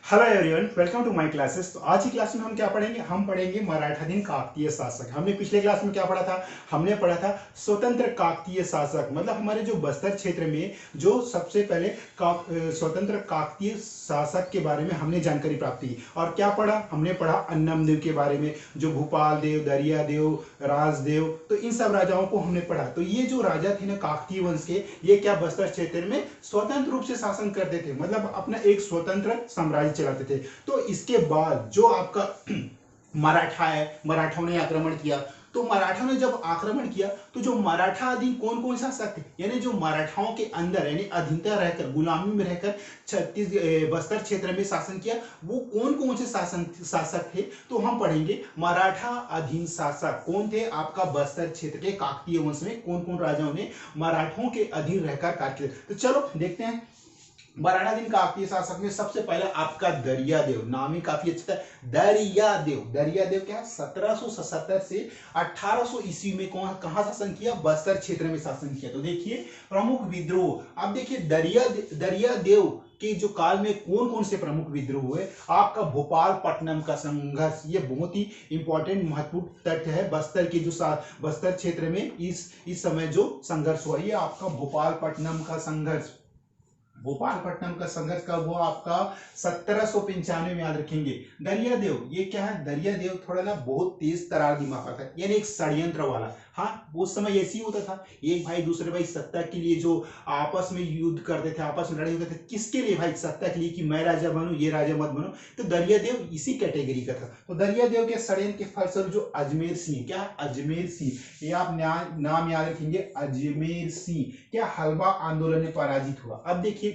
Hello everyone, welcome to my classes. तो आज की क्लास में हम क्या पढ़ेंगे? हम पढ़ेंगे मराठाधीन काकतीय शासक। हमने पिछले क्लास में क्या पढ़ा था? हमने पढ़ा था स्वतंत्र काकतीय शासक, मतलब हमारे जो बस्तर क्षेत्र में जो सबसे पहले स्वतंत्र काकतीय शासक के बारे में हमने जानकारी प्राप्त की। और क्या पढ़ा? हमने पढ़ा अन्नम देव के बारे में, जो भूपाल देव, दरिया देव, राजदेव, तो इन सब राजाओं को हमने पढ़ा। तो ये जो राजा थे ना काकतीय वंश के, ये क्या बस्तर क्षेत्र में स्वतंत्र रूप से शासन करते थे, मतलब अपना एक स्वतंत्र साम्राज्य चलाते थे। तो इसके बाद जो आपका मराठा है, मराठाओं ने आक्रमण किया। तो मराठा ने जब आक्रमण किया तो जो मराठा अधीन कौन कौन शासक थे, यानी जो मराठाओं के अंदर यानी अधीनता रहकर, गुलामी में रहकर बस्तर क्षेत्र में शासन किया, वो कौन कौन से शासक थे? तो हम पढ़ेंगे मराठा अधीन शासक कौन थे। आपका बस्तर क्षेत्र के काकतीय वंश में कौन कौन राजाओं ने मराठों के अधीन रहकर कार्य किया। तो चलो देखते हैं। मराठाधीन काकतीय शासक में सबसे पहले आपका दरियादेव, नाम ही काफी अच्छा था, दरियादेव। दरियादेव क्या है? 1777 से 1800 ईस्वी में कहां शासन किया? बस्तर क्षेत्र में शासन किया। तो देखिए प्रमुख विद्रोह, अब देखिए दरियादेव के जो काल में कौन कौन से प्रमुख विद्रोह हुए। आपका भोपालपट्टनम का संघर्ष, ये बहुत ही इंपॉर्टेंट महत्वपूर्ण तथ्य है। बस्तर के जो बस्तर क्षेत्र में इस समय जो संघर्ष हुआ, ये आपका भोपालपट्टनम का संघर्ष। भोपालपट्टनम का संघर्ष कब हुआ? आपका 1795 में, याद रखेंगे। दरियादेव, ये क्या है? दरियादेव थोड़ा ना बहुत तेज तरार दिमाग का था, यानी एक षड्यंत्र वाला। हाँ, उस समय ऐसे ही होता था, एक भाई दूसरे भाई सत्ता के लिए जो आपस में युद्ध करते थे, आपस में लड़ाई होते थे। किसके लिए भाई? सत्ता के लिए, कि मैं राजा बनूं, ये राजा मत बनो। तो दरियादेव इसी कैटेगरी का था। तो दरियादेव के षड्यंत्र के फलस्वरूप जो अजमेर सिंह, क्या? अजमेर सिंह, ये आप नाम याद रखेंगे, अजमेर सिंह, क्या हलवा आंदोलन में पराजित हुआ। अब देखिए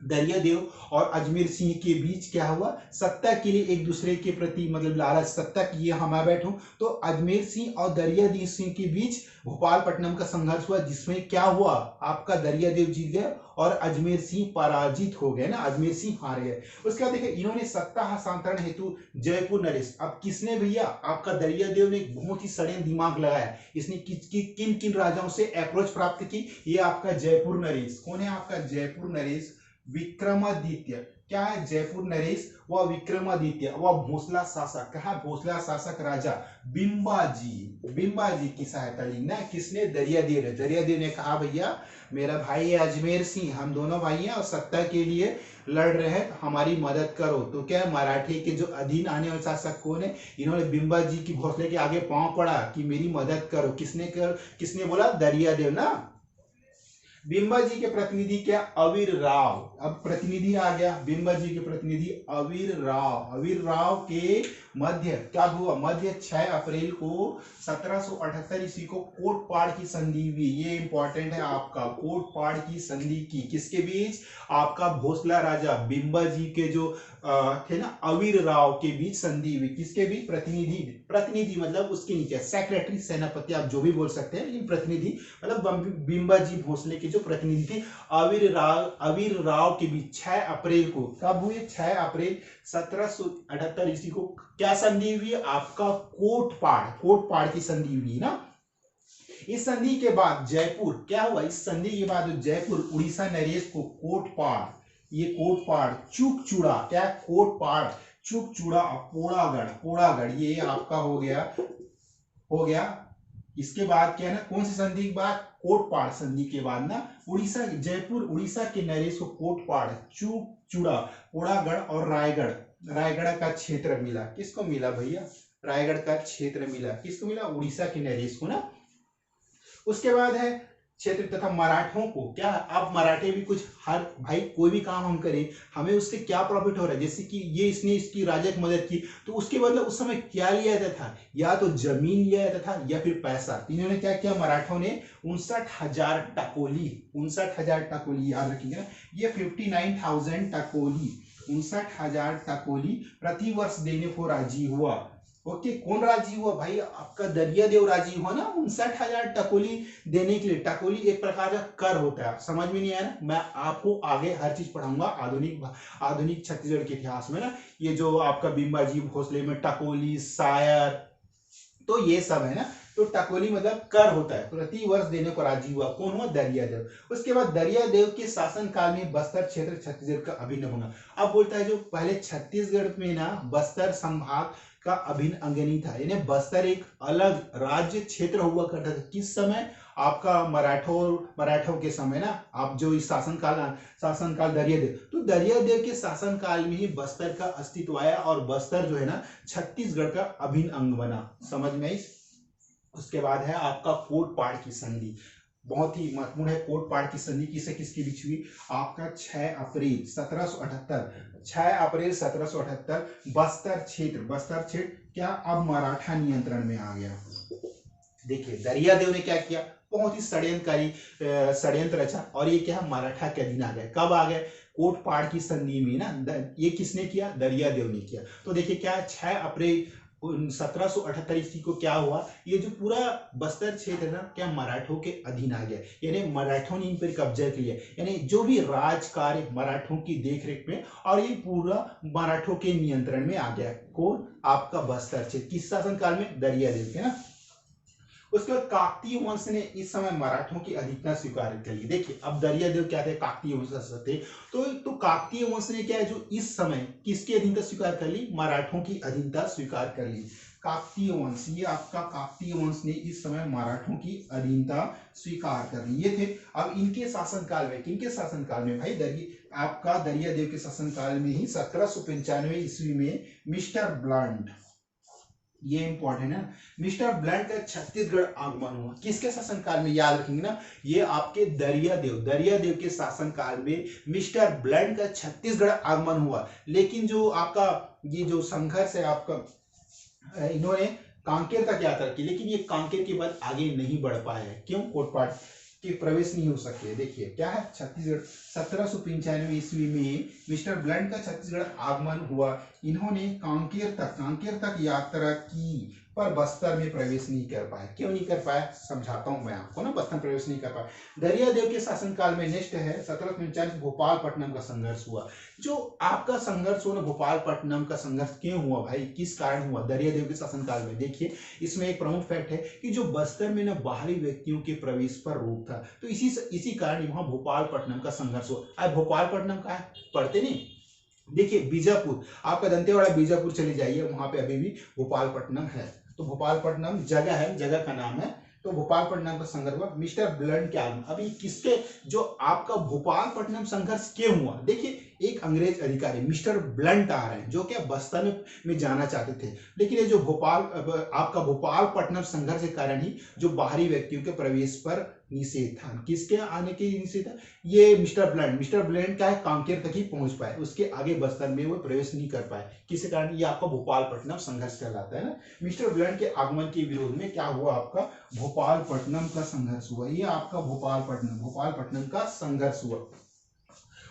दरियादेव और अजमेर सिंह के बीच क्या हुआ? सत्ता के लिए एक दूसरे के प्रति मतलब लालच, सत्ता की ये मैं बैठूं। तो अजमेर सिंह और दरियादेव सिंह के बीच भोपालपट्टनम का संघर्ष हुआ, जिसमें क्या हुआ? आपका दरियादेव जीत गए और अजमेर सिंह पराजित हो गए ना, अजमेर सिंह हार गए। उसके बाद देखिए इन्होंने सत्ता हस्तांतरण हेतु जयपुर नरेश, अब किसने भैया? आपका दरियादेव ने बहुत ही षड्यंत्र दिमाग लगाया। इसने किन किन राजाओं से अप्रोच प्राप्त की? ये आपका जयपुर नरेश। कौन है आपका जयपुर नरेश? विक्रमादित्य। क्या है? जयपुर नरेश व विक्रमादित्य व भोसला शासक। कहा? भोसला शासक राजा बिंबाजी, बिंबाजी की सहायता ली ना, किसने? दरियादेव ने। दरियादेव ने कहा भैया मेरा भाई है अजमेर सिंह, हम दोनों भाई हैं और सत्ता के लिए लड़ रहे हैं, तो हमारी मदद करो। तो क्या है? मराठी के जो अधीन आने वाले शासक कौन है? इन्होंने बिंबाजी की भोसले के आगे पांव पड़ा कि मेरी मदद करो। किसने बोला? दरियादेव ना। बिंबाजी के प्रतिनिधि क्या? अवीर राव। अब प्रतिनिधि आ गया, बिंबाजी के प्रतिनिधि अवीर राव। अवीर राव के मध्य क्या हुआ? मध्य 6 अप्रैल को 1778 ईस्वी को कोटपाड़ की संधि हुई। ये इंपॉर्टेंट है आपका, कोटपाड़ की संधि की किसके बीच? आपका भोसला राजा बिंबाजी के जो थे ना अवीर राव के बीच संधि हुई। किसके बीच? प्रतिनिधि, प्रतिनिधि मतलब उसके नीचे सेक्रेटरी, सेनापति, आप जो भी बोल सकते हैं, लेकिन प्रतिनिधि मतलब बिंबाजी भोसले के जो प्रतिनिधि थे अवीर राव के बीच 6 अप्रैल को, कब हुए? 6 अप्रैल 1778 ईस्वी को क्या संधि हुई? आपका कोटपाड़, कोटपाड़ की संधि हुई ना। इस संधि के बाद जयपुर क्या हुआ? इस संधि के बाद जयपुर उड़ीसा नरेश को कोटपाड़, ये कोटपाड़, चूकचूड़ा, क्या? कोटपाड़, चूकचूड़ा, पोड़ागढ़, पोड़ागढ़, ये आपका हो गया, हो गया। इसके बाद क्या है ना, कौन सी संधि के बाद? कोटपाड़ संधि के बाद ना उड़ीसा, जयपुर उड़ीसा के नरेश को कोटपाड़, चूड़ा, पोड़ागढ़ और रायगढ़, रायगढ़ का क्षेत्र मिला। किसको मिला भैया? रायगढ़ का क्षेत्र मिला। किसको मिला? उड़ीसा के नरेश को ना। उसके बाद है क्षेत्र तथा मराठों को क्या? अब मराठे भी कुछ, हर भाई कोई भी काम हम करें हमें उससे क्या प्रॉफिट हो रहा है? जैसे कि ये इसने इसकी राजा की मदद की, तो उसके बदले उस समय क्या लिया जाता था? या तो जमीन लिया जाता था या फिर पैसा। तो इन्होंने क्या किया? मराठों ने 59,000 टकोली, 59,000 टकोली याद रखिएगा ना, ये 59,000 टकोली, 59,000 टकोली प्रति वर्ष देने को राजी हुआ। ओके, कौन राजी हुआ भाई? आपका दरियादेव राजी हुआ ना 59,000 टकोली देने के लिए। टकोली एक प्रकार का कर होता है, समझ में नहीं आया ना? मैं आपको आगे हर चीज पढ़ाऊंगा आधुनिक छत्तीसगढ़ के इतिहास में ना। ये जो आपका बिंबाजी भोसले में टकोली, शायर, तो ये सब है ना। तो टकोली मतलब कर होता है, प्रति वर्ष देने को राजी हुआ। कौन हुआ? दरियादेव। उसके बाद दरियादेव के शासन काल में बस्तर क्षेत्र छत्तीसगढ़ का अभिन्न अंग। अब बोलता है जो पहले छत्तीसगढ़ में ना बस्तर संभाग का अभिन्न अंग नहीं था, यानी बस्तर एक अलग राज्य क्षेत्र हुआ करता था। किस समय? आपका मराठों के समय ना, आप जो इस शासनकाल दरियादेव, तो दरियादेव के शासनकाल में ही बस्तर का अस्तित्व आया और बस्तर जो है ना छत्तीसगढ़ का अभिन्न अंग बना। समझ में आई? उसके बाद है आपका कोटपाड़ की संधि, बहुत ही महत्वपूर्ण है। कोटपाड़ की संधि किससे किसके बीच हुई? आपका 6 अप्रैल 1778, 6 अप्रैल 1778। बस्तर क्षेत्र क्या अब मराठा नियंत्रण में आ गया। देखिए दरियादेव ने क्या किया, बहुत ही षड्यंत्र रचा और ये क्या मराठा के अधीन आ गए। कब आ गए? कोटपाड़ की संधि में ना। ये किसने किया? दरियादेव ने किया। तो देखिए क्या 6 अप्रैल 1778 ईस्वी को क्या हुआ, ये जो पूरा बस्तर क्षेत्र है ना क्या मराठों के अधीन आ गया, यानी मराठों ने इन पर कब्जा किया, यानी जो भी राज कार्य मराठों की देखरेख में, और ये पूरा मराठों के नियंत्रण में आ गया। कौन? आपका बस्तर क्षेत्र। किस शासन काल में? दरियादेव के ना। उसके बाद काकतीय वंश ने इस समय मराठों की अधिकता स्वीकार कर ली। देखिए अब दरियादेव क्या थे? काकतीय वंश थे। तो काकतीय वंश ने क्या है जो इस समय किसकी अधीनता स्वीकार कर ली? मराठों की अधीनता स्वीकार कर ली। काकतीय वंश, ये आपका काकतीय वंश ने इस समय मराठों की अधीनता स्वीकार कर ली। ये थे। अब इनके शासनकाल में, किनके शासनकाल में भाई? आपका दरियादेव के शासनकाल में ही 1795 ईस्वी में मिस्टर ब्लंट, ये इंपॉर्टेंट है, मिस्टर ब्लंट का छत्तीसगढ़ आगमन हुआ। किसके शासनकाल में? याद रखेंगे ना, ये आपके दरियादेव के शासनकाल में मिस्टर ब्लंट का छत्तीसगढ़ आगमन हुआ। लेकिन जो आपका ये जो संघर्ष है आपका, इन्होंने कांकेर तक यात्रा की, लेकिन ये कांकेर के बाद आगे नहीं बढ़ पाए हैं। क्यों? कोटपाड़ के प्रवेश नहीं हो सके। देखिए क्या है, छत्तीसगढ़ 1795 ईस्वी में मिस्टर ब्लंट का छत्तीसगढ़ आगमन हुआ। इन्होंने कांकेर तक यात्रा की, पर बस्तर में प्रवेश नहीं कर पाए। क्यों नहीं कर पाए? समझाता हूं मैं आपको ना। बस्तर प्रवेश नहीं कर पाए। दरियादेव के शासनकाल में नेक्स्ट है 1749 भोपालपट्टनम का संघर्ष हुआ। जो आपका संघर्ष हुआ ना, भोपालपट्टनम का संघर्ष क्यों हुआ भाई? किस कारण हुआ दरियादेव के शासनकाल में? देखिए इसमें एक प्रमुख फैक्ट है कि जो बस्तर में ना बाहरी व्यक्तियों के प्रवेश पर रोक था, तो इसी कारण वहां भोपालपट्टनम का संघर्ष हुआ। अब भोपालपट्टनम का है, पढ़ते नहीं। देखिए बीजापुर, आपका दंतेवाड़ा बीजापुर चले जाइए, वहां पे अभी भी भोपालपट्टनम है। तो भोपालपट्टनम जगह है, जगह का नाम है। तो भोपालपट्टनम का संघर्ष हुआ मिस्टर ब्लंट के आगमन। अभी किसके, जो आपका भोपालपट्टनम संघर्ष क्यों हुआ? देखिए एक अंग्रेज अधिकारी मिस्टर ब्लंट आ रहे हैं, जो क्या बस्तर में जाना चाहते थे, लेकिन ये जो आपका भोपालपट्टनम संघर्ष के कारण ही जो बाहरी व्यक्तियों के प्रवेश पर निषेध था। किसके आने के निषेध था? ये मिस्टर ब्लंट क्या है, कांकेर तक ही पहुंच पाए, उसके आगे बस्तर में वो प्रवेश नहीं कर पाए। किस कारण? ये आपका भोपालपट्टनम संघर्ष कहलाता है ना। मिस्टर ब्लंट के आगमन के विरोध में क्या हुआ? आपका भोपालपट्टनम का संघर्ष हुआ। ये आपका भोपालपट्टनम का संघर्ष हुआ।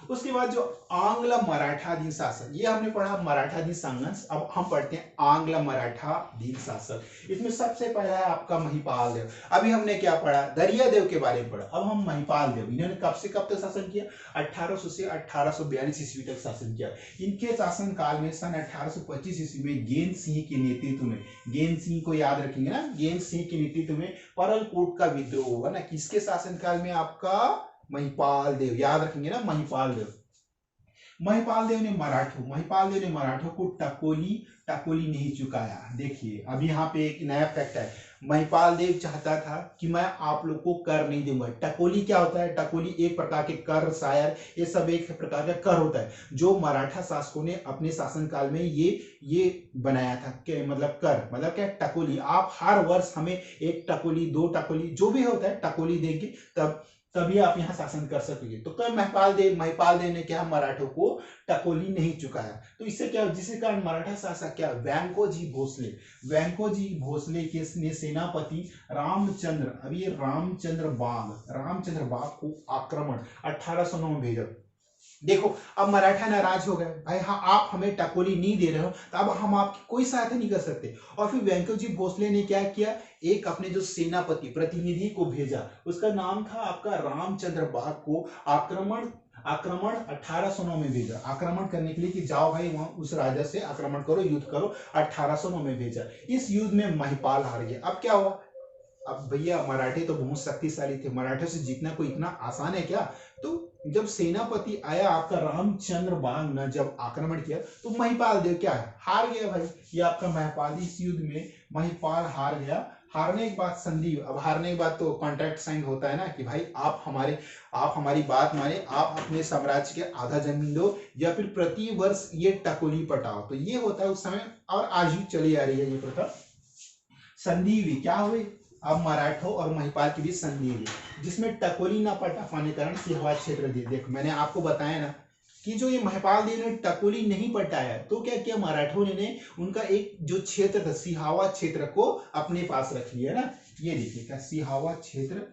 उसके बाद जो आंग्ल मराठाधीन शासन, ये हमने पढ़ा मराठाधीन संघर्ष। अब हम पढ़ते हैं आंग्ल मराठाधीन शासन। इसमें सबसे पहला है आपका महिपाल देव। अभी हमने क्या पढ़ा? दरियादेव के बारे में पढ़ा। अब हम महिपाल देव, इन्होंने कब से कब तक शासन किया? 1800 से 1842 ईस्वी तक शासन किया। इनके शासन काल में सन 1825 ईस्वी में गेंद सिंह के नेतृत्व में, गेंद सिंह को याद रखेंगे ना, गेंद सिंह के नेतृत्व में परलकोट का विद्रोह हुआ ना। किसके शासन काल में? आपका महिपाल देव, याद रखेंगे ना, महिपाल देव ने मराठों को टकोली नहीं चुकाया। देखिए अब यहाँ पे एक नया फैक्ट है। महिपाल देव चाहता था कि मैं आप लोग को कर नहीं दूंगा। टकोली क्या होता है? टकोली एक प्रकार के कर, शायर, ये सब एक प्रकार का कर होता है, जो मराठा शासकों ने अपने शासनकाल में ये बनाया था। कि मतलब कर मतलब क्या? टकोली। आप हर वर्ष हमें एक टकोली, 2 टकोली, जो भी होता है टकोली देंगे, तभी आप यहाँ शासन कर सकेंगे। तो कल महिपाल देव ने क्या? मराठों को टकोली नहीं चुकाया। तो इससे क्या, जिसके कारण मराठा शासक क्या, वेंकोजी भोसले के ने सेनापति रामचंद्र, अभी ये रामचंद्र बाग को आक्रमण 1809 में भेजा। देखो अब मराठा नाराज हो गए, भाई हाँ आप हमें टकोली नहीं दे रहे हो, तो अब हम आपकी कोई सहायता नहीं कर सकते। और फिर वेंकोजी भोसले ने क्या किया? एक अपने जो सेनापति प्रतिनिधि को भेजा, उसका नाम था आपका रामचंद्र बाग को आक्रमण 1809 में भेजा, आक्रमण करने के लिए कि जाओ भाई वहां उस राजा से आक्रमण करो, युद्ध करो। 1809 में भेजा। इस युद्ध में महिपाल हार गया। अब क्या हुआ? अब भैया मराठे तो बहुत शक्तिशाली थे, मराठे से जीतना कोई इतना आसान है क्या? तो जब सेनापति आया आपका रामचंद्र बाग ने जब आक्रमण किया तो महिपाल देव क्या है, हार गया भाई। ये आपका महिपाल इस युद्ध में महिपाल हार गया। हारने के बाद संधि, अब हारने के बाद तो कॉन्ट्रैक्ट साइन होता है ना कि भाई आप हमारी बात माने, आप अपने साम्राज्य के आधा जमीन दो या फिर प्रति वर्ष ये टकोली पटाओ। तो ये होता है उस समय और आज भी चली आ रही है ये प्रथा। संधि हुई, क्या हुई? अब मराठों और महिपाल के बीच संधि हुई जिसमें टकोली ना पटा पाने कारण सिहावा क्षेत्र दिए। देखो मैंने आपको बताया ना कि जो ये महिपाल देव ने टकोली नहीं पटाया तो क्या किया मराठों ने उनका एक जो क्षेत्र था सिहावा क्षेत्र को अपने पास रख लिया ना। ये देखिए क्या सिहावा क्षेत्र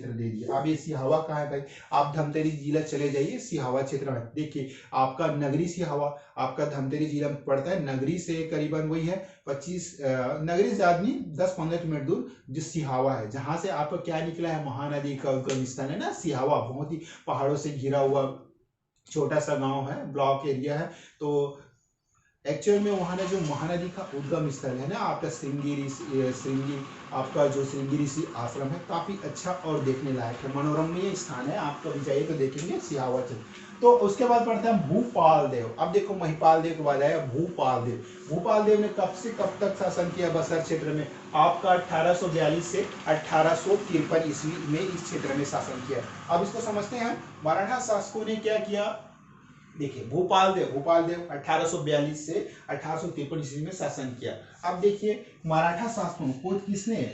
दे दिया। अब ये सिहावा कहाँ है भाई? आप धमतरी जिला चले जाइए, सिहावा क्षेत्र में देखिए आपका नगरी सिहावा आपका धमतरी जिला में पड़ता है। नगरी से करीबन वही है 25 नगरी से आदमी 10-15 किलोमीटर दूर जो सिहावा है, जहां से आपका क्या निकला है महानदी का उद्गम स्थल है ना सिहावा। बहुत ही पहाड़ों से घिरा हुआ छोटा सा गांव है, ब्लॉक एरिया है। तो एक्चुअल में वहां जो महानदी का उद्गम स्थल है ना आपका श्रृंगी आपका जो श्रृंगी ऋषि आश्रम है, काफी अच्छा और देखने लायक है, मनोरमणीय स्थान है। आप कभी जाइए तो देखेंगे सिहावा। तो उसके बाद पढ़ते हैं भूपाल देव। अब देखो महिपाल देव के बाद आया भूपाल देव। भूपाल देव ने कब से कब तक शासन किया बस्तर क्षेत्र में? आपका 1842 से 1853 ईस्वी में इस क्षेत्र में शासन किया। अब इसको समझते हैं मराठा शासकों ने क्या किया। देखिए भूपाल देव 1842 से 1853 ईस्वी में शासन किया। अब देखिए मराठा शासकों को किसने,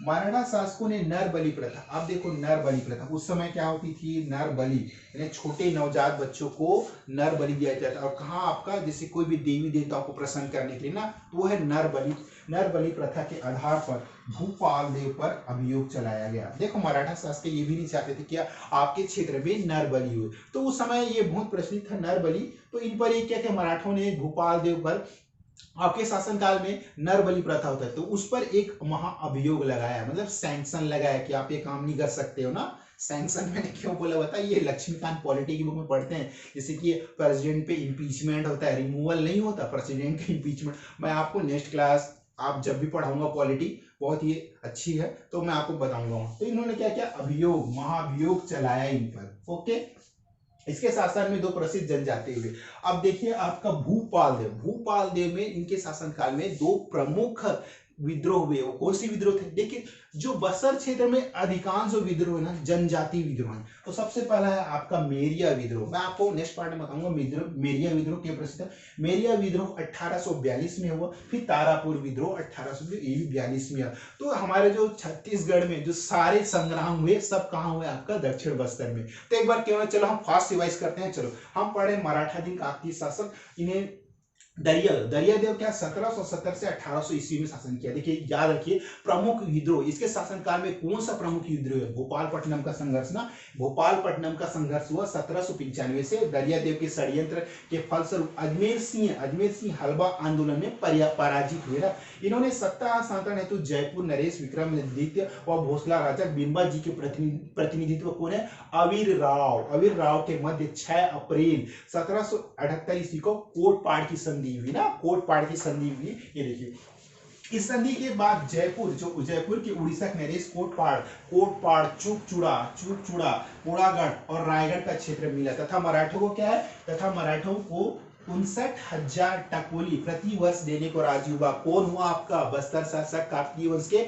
मराठा शासकों ने नर बलि प्रथा। अब देखो नर बलि प्रथा उस समय क्या होती थी, नर बलि यानी छोटे नवजात बच्चों को नर बलि दिया जाता है। और कहाँ आपका जैसे कोई भी देवी देवताओं को प्रसन्न करने के लिए ना, तो वो है नर बलि। नर बलि प्रथा के आधार पर भूपाल देव पर अभियोग चलाया गया। देखो मराठा शासक ये भी नहीं चाहते थे कि आपके क्षेत्र में नर बलि हुए, तो उस समय ये बहुत प्रचलित था नर बलि। तो इन पर ये क्या क्या मराठों ने भूपाल देव पर आपके शासनकाल में नर बलि प्रथा होता है तो उस पर एक महाअभियोग लगाया, मतलब सैंक्शन लगाया कि आप ये काम नहीं कर सकते हो ना। सैंक्शन मैंने क्यों बोला बता, ये लक्ष्मीकांत पॉलिटी की बुक में पढ़ते हैं। जैसे कि प्रेसिडेंट पे इम्पीचमेंट होता है, रिमूवल नहीं होता, प्रेसिडेंट का इम्पीचमेंट। मैं आपको नेक्स्ट क्लास आप जब भी पढ़ाऊंगा पॉलिटी बहुत ही अच्छी है तो मैं आपको बताऊंगा। तो इन्होंने क्या क्या अभियोग महाअभियोग चलाया इन पर। ओके, इसके शासन में दो प्रसिद्ध जनजाति हुए। अब देखिए आपका भूपाल देव में इनके शासनकाल में दो प्रमुख विद्रोह हुए। वो कौन सी विद्रोह थे? देखिए जो बस्तर क्षेत्र में अधिकांश विद्रोह है ना जनजाति विद्रोह है। तो सबसे पहला है आपका मेरिया विद्रोह। मैं आपको नेक्स्ट पार्ट में बताऊंगा मेरिया विद्रोह क्यों प्रसिद्ध है। मेरिया विद्रोह 1842 में हुआ। फिर तारापुर विद्रोह 1842 में हुआ। तो हमारे जो छत्तीसगढ़ में जो सारे संग्राम हुए सब कहाँ हुए? आपका दक्षिण बस्तर में। तो एक बार क्यों ना चलो हम फास्ट रिवाइज करते हैं। चलो हम पढ़े मराठाधीन काकतीय शासक, इन्हें दरियादेव क्या 1770 से 1800 ईस्वी में शासन किया। देखिए याद रखिए प्रमुख विद्रोह इसके शासनकाल में कौन सा प्रमुख विद्रोह है? भोपालपट्टनम का संघर्ष ना। भोपालपट्टनम का संघर्ष हुआ 1795 से। दरियादेव के षड्यंत्र के फलस्वरूप अजमेर सिंह हलवा आंदोलन में पराजित हुए ना। इन्होंने सत्ता हस्तांतरण हेतु जयपुर नरेश विक्रम द्वितीय व भोसला राजा बिंबा जी के प्रतिनिधित्व कौन है? अवीर राव के मध्य 6 अप्रैल 1778 ईस्वी को कोटपाड़ की संधि हुई ना। कोटपाड़ की संधि हुई। ये देखिए इस संधि के बाद जयपुर के उड़ीसा के नरेश कोटपाड़ चूकचूड़ा पोड़ागढ़ और रायगढ़ का क्षेत्र मिला तथा मराठों को क्या है? तथा मराठों को 59,000 टकोली प्रति वर्ष देने को राजी हुआ। कौन हुआ? आपका बस्तर शासक काकतीय वंश के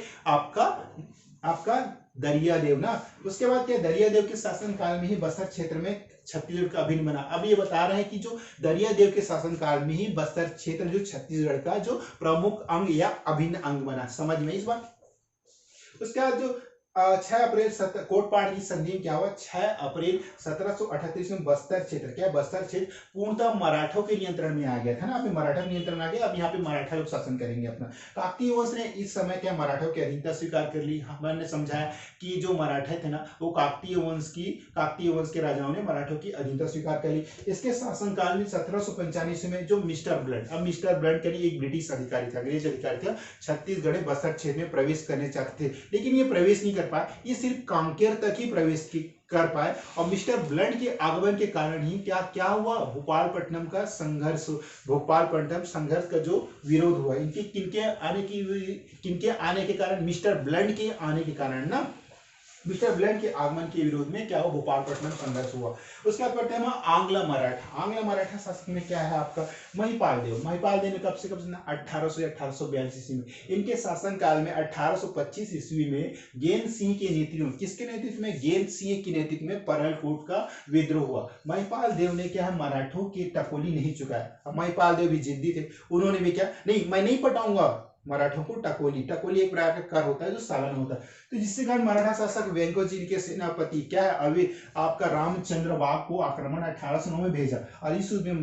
आपका दरियादेव ना। उसके बाद क्या दरियादेव के शासन काल में ही बस्तर क्षेत्र में छत्तीसगढ़ का अभिन्न बना। अब ये बता रहे हैं कि जो दरियादेव के शासन काल में ही बस्तर क्षेत्र जो छत्तीसगढ़ का जो प्रमुख अंग या अभिन्न अंग बना। समझ में इस बात। उसके बाद जो 6 अप्रैल कोटपाड़ की संधि में क्या हुआ? 6 अप्रैल 1738 में बस्तर क्षेत्र पूर्णतः मराठों के नियंत्रण में आ गया था ना। अभी मराठा नियंत्रण आ गया। अब यहाँ पे मराठा लोग शासन करेंगे अपना। काकतीय वंश ने इस समय क्या मराठों की अधीनता स्वीकार कर ली। हमने समझाया कि जो मराठे थे ना वो काकतीय वंश के राजाओं ने मराठों की अधीनता स्वीकार कर ली। इसके शासनकाल में 1795 में जो मिस्टर ब्लड के लिए एक ब्रिटिश अधिकारी था, अंग्रेज अधिकारी था, छत्तीसगढ़ बस्तर क्षेत्र में प्रवेश करने चाहते थे लेकिन ये प्रवेश नहीं कर पाए। ये सिर्फ कांकेर तक ही प्रवेश कर पाए। और मिस्टर ब्लंट के आगमन के कारण ही क्या क्या हुआ, भोपालपट्टनम का संघर्ष, भोपालपट्टनम संघर्ष का जो विरोध हुआ, इनके किनके आने के कारण, मिस्टर ब्लंट के आने के कारण ना, मिस्टर ब्लंट के आगमन के विरोध में क्या हुआ, भोपालपट्टनम संघर्ष हुआ। उसके बाद पढ़ते हैं हम आंग्ल मराठा। आंग्ल मराठा शासक में क्या है आपका, महिपाल देव। महिपाल देव ने कब से 1800 या 1842 ईस्वी में, इनके शासन काल में 1825 ईस्वी में गेंद सिंह के नेतृत्व में, किसके नेतृत्व में, गेंद सिंह के नेतृत्व में परलकोट का विद्रोह हुआ। महिपाल देव ने क्या है, मराठों की टकोली नहीं चुकाया। अब महिपाल देव भी जिद्दी थे, उन्होंने भी क्या, नहीं मैं नहीं पटाऊंगा मराठों को टकोली। टकोली एक प्रकार का कर होता है जो सालाना होता है। तो जिसके कारण मराठा शासक वेंकोजी के सेनापति क्या है, अभी आपका रामचंद्र बाग को आक्रमण 1809 में भेजा और इस युद्ध में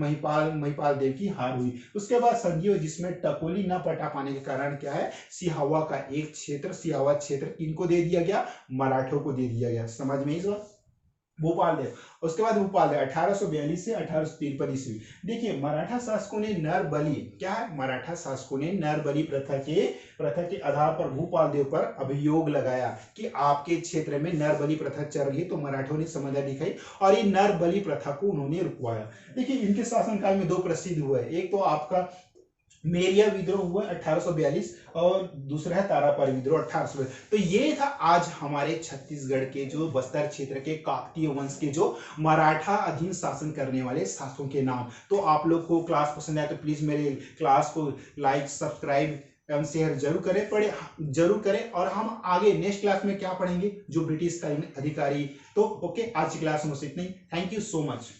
महिपाल देव की हार हुई। उसके बाद संधि हुई जिसमें टकोली न पटा पाने के कारण क्या है, सिहावा का एक क्षेत्र, सिहावा क्षेत्र किनको दे दिया गया, मराठों को दे दिया गया। समझ में इस बात, भोपाल देव। उसके बाद भोपाल देव 1842 से 1853 ईस्वी। देखिए मराठा शासकों ने नरबली, क्या है, मराठा शासकों ने नरबली प्रथा के आधार पर भोपाल देव पर अभियोग लगाया कि आपके क्षेत्र में नरबली प्रथा चल रही है, तो मराठों ने समझदारी दिखाई और ये नरबली प्रथा को उन्होंने रुकवाया। देखिए इनके शासनकाल में दो प्रसिद्ध हुए, एक तो आपका मेरिया विद्रोह हुआ 1842 और दूसरा है तारापार विद्रोह 1842। तो ये था आज हमारे छत्तीसगढ़ के जो बस्तर क्षेत्र के काकतीय वंश के जो मराठा अधीन शासन करने वाले शासकों के नाम। तो आप लोग को क्लास पसंद आया तो प्लीज मेरे क्लास को लाइक, सब्सक्राइब एवं शेयर जरूर करें। और हम आगे नेक्स्ट क्लास में क्या पढ़ेंगे, जो ब्रिटिश कालीन अधिकारी। तो ओके, आज की क्लास में इतना ही। Thank you so much.